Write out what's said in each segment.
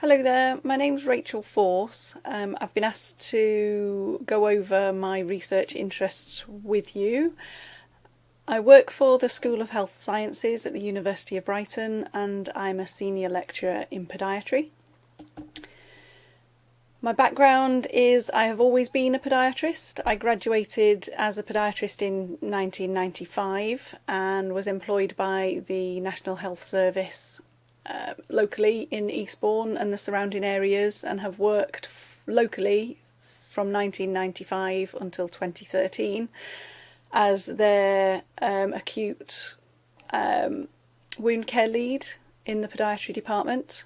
Hello there, my name's Rachel Forss. I've been asked to go over my research interests with you. I work for the School of Health Sciences at the University of Brighton and I'm a senior lecturer in podiatry. My background is I have always been a podiatrist. I graduated as a podiatrist in 1995 and was employed by the National Health Service locally in Eastbourne and the surrounding areas, and have worked locally from 1995 until 2013 as their acute wound care lead in the podiatry department.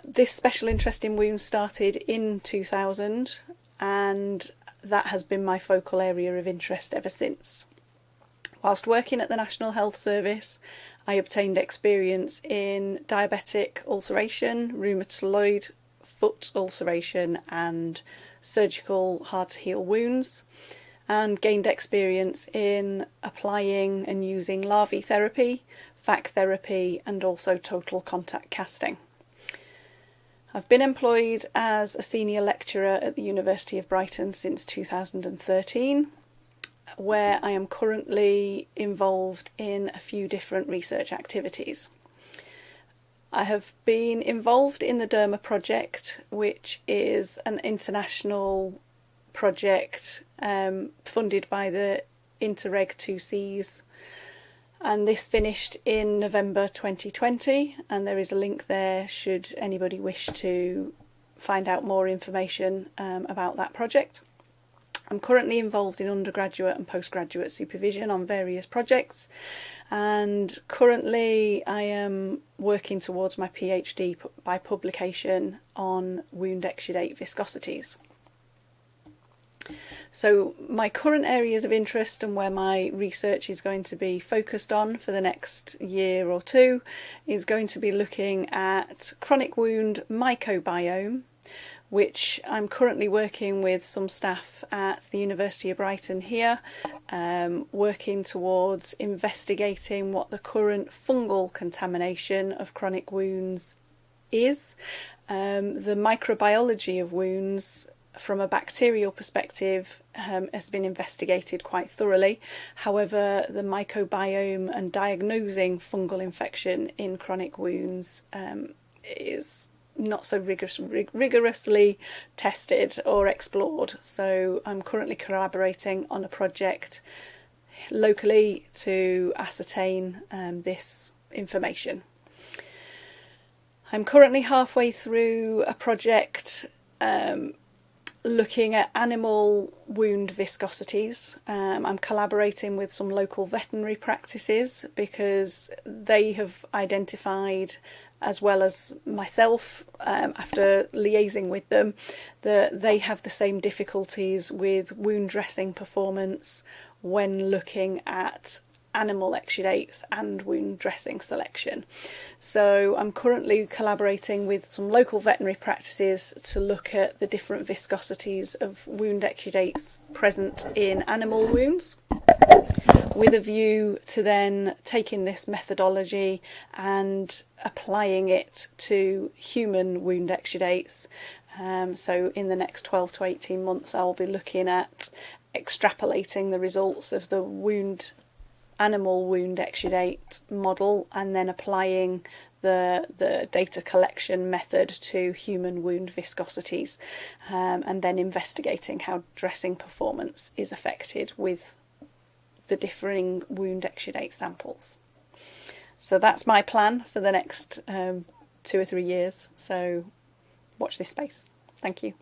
This special interest in wounds started in 2000 and that has been my focal area of interest ever since. Whilst working at the National Health Service, I obtained experience in diabetic ulceration, rheumatoid foot ulceration and surgical hard-to-heal wounds, and gained experience in applying and using larvae therapy, FAC therapy and also total contact casting. I've been employed as a senior lecturer at the University of Brighton since 2013, where I am currently involved in a few different research activities. I have been involved in the Derma project, which is an international project funded by the Interreg 2Cs, and this finished in November 2020, and there is a link there should anybody wish to find out more information about that project. I'm currently involved in undergraduate and postgraduate supervision on various projects, and currently I am working towards my PhD by publication on wound exudate viscosities. So my current areas of interest and where my research is going to be focused on for the next year or two is going to be looking at chronic wound microbiome, which I'm currently working with some staff at the University of Brighton here, working towards investigating what the current fungal contamination of chronic wounds is, the microbiology of wounds from a bacterial perspective has been investigated quite thoroughly. However, the microbiome and diagnosing fungal infection in chronic wounds is not so rigorously tested or explored. So I'm currently collaborating on a project locally to ascertain this information. I'm currently halfway through a project looking at animal wound viscosities. I'm collaborating with some local veterinary practices because they have identified, as well as myself after liaising with them, that they have the same difficulties with wound dressing performance when looking at animal exudates and wound dressing selection. So I'm currently collaborating with some local veterinary practices to look at the different viscosities of wound exudates present in animal wounds, with a view to then taking this methodology and applying it to human wound exudates. So in the next 12 to 18 months I'll be looking at extrapolating the results of the animal wound exudate model and then applying the data collection method to human wound viscosities, and then investigating how dressing performance is affected with the differing wound exudate samples. So that's my plan for the next 2 or 3 years, so watch this space. Thank you.